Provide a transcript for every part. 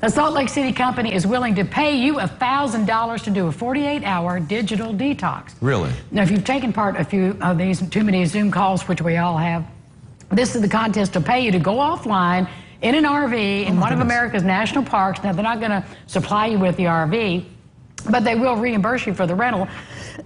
A Salt Lake City company is willing to pay you $1,000 to do a 48-hour digital detox. Really? Now, if you've taken part a few of these too many Zoom calls, which we all have, this is the contest to pay you to go offline in an RV in one of America's national parks. Now, they're not going to supply you with the RV, but they will reimburse you for the rental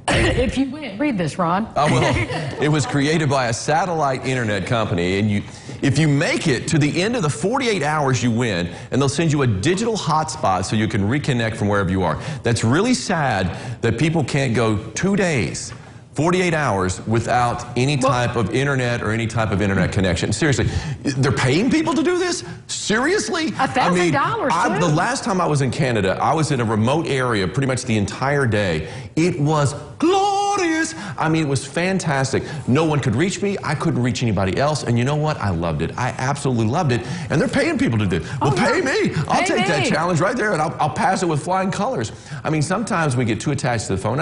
if you win. Read this, Ron. Oh, well, it was created by a satellite internet company, and if you make it to the end of the 48 hours, you win, and they'll send you a digital hotspot so you can reconnect from wherever you are. That's really sad that people can't go 2 days, 48 hours without any type of internet or any type of internet connection. Seriously, they're paying people to do this? Seriously? $1,000. The last time I was in Canada, I was in a remote area pretty much the entire day. It was glorious. I mean, it was fantastic. No one could reach me. I couldn't reach anybody else. And you know what? I loved it. I absolutely loved it. And they're paying people to do it. Well, pay me. I'll take that challenge right there, and I'll pass it with flying colors. I mean, sometimes we get too attached to the phone.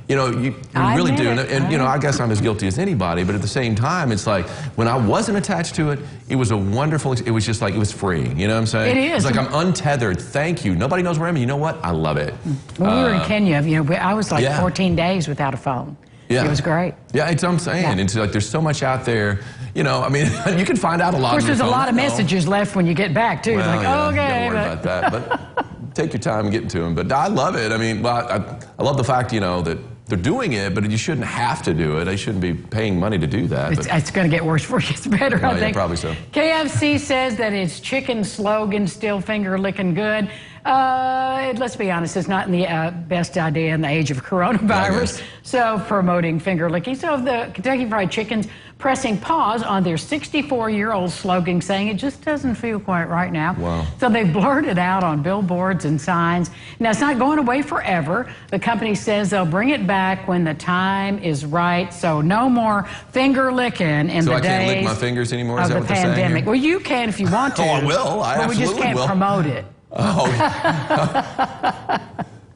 You know, you really do. And you know, I guess I'm as guilty as anybody. But at the same time, it's like when I wasn't attached to it, it was a wonderful, it was just like, it was freeing. You know what I'm saying? It is. It's like I'm untethered. Thank you. Nobody knows where I am. You know what? I love it. When we were in Kenya, you know, I was like 14 days without a phone. Yeah. It was great. Yeah, it's what I'm saying. Yeah. It's like there's so much out there. You know, I mean, you can find out a lot. Of course, there's a lot of messages left when you get back, too. Well, like, yeah, okay. Don't worry about that. But take your time getting to them. But I love it. I mean, well, I love the fact, you know, that they're doing it, but you shouldn't have to do it. They shouldn't be paying money to do that. It's going to get worse before it gets better, I think. Yeah, probably so. KFC says that its chicken slogan, still finger licking good. Let's be honest, it's not the best idea in the age of coronavirus. So promoting finger licking. So the Kentucky Fried Chicken's pressing pause on their 64-year-old slogan, saying it just doesn't feel quite right now. Wow. So they blurted out on billboards and signs. Now, it's not going away forever. The company says they'll bring it back when the time is right. So no more finger licking in the days. So I can't lick my fingers anymore? Is that what they're saying? Pandemic. Well, you can if you want to. Oh, I will. I absolutely will. But we just can't promote it. Oh.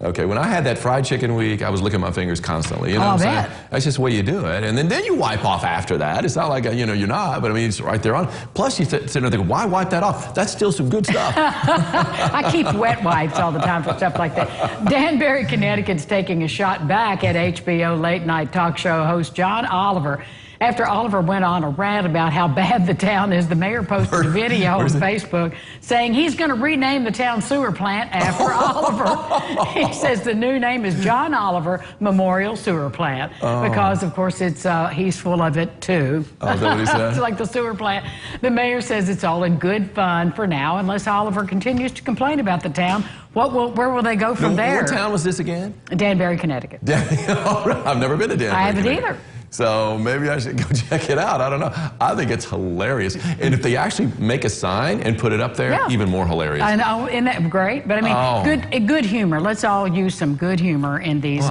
Okay, when I had that fried chicken week, I was licking my fingers constantly. You know what I'm saying? That's just the way you do it. And then you wipe off after that. It's not like, you know, you're not, but I mean, it's right there on. Plus, you sit there and think, why wipe that off? That's still some good stuff. I keep wet wipes all the time for stuff like that. Danbury, Connecticut's taking a shot back at HBO late-night talk show host John Oliver. After Oliver went on a rant about how bad the town is, the mayor posted a video on Facebook saying he's going to rename the town sewer plant after Oliver. He says the new name is John Oliver Memorial Sewer Plant because, of course, it's he's full of it, too. Oh, is that what he said? It's like the sewer plant. The mayor says it's all in good fun for now, unless Oliver continues to complain about the town. Where will they go from there? What town was this again? Danbury, Connecticut. I've never been to Danbury. I haven't either. So maybe I should go check it out. I don't know. I think it's hilarious. And if they actually make a sign and put it up there, even more hilarious. I know, isn't that great? But I mean, good humor. Let's all use some good humor in these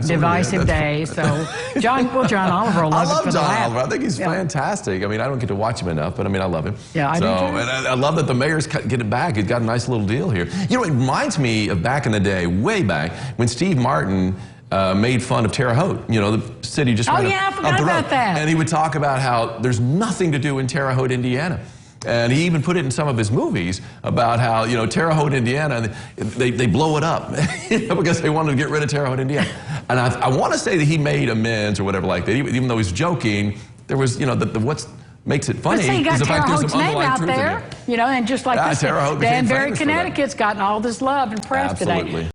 divisive days. So John Oliver will love it for the laugh. I love John Oliver. I think he's fantastic. I mean, I don't get to watch him enough, but I mean, I love him. Yeah, I do too. And I love that the mayor's getting back. He's got a nice little deal here. You know, it reminds me of back in the day, way back, when Steve Martin made fun of Terre Haute, you know, the city just right I forgot about that. And he would talk about how there's nothing to do in Terre Haute, Indiana. And he even put it in some of his movies about how, you know, Terre Haute, Indiana, they blow it up because they wanted to get rid of Terre Haute, Indiana. And I want to say that he made amends or whatever like that, even though he's joking. There was, you know, what makes it funny is the fact there's some underlying truth in it. You know, and just like this, Danbury, Connecticut's gotten all this love and press today.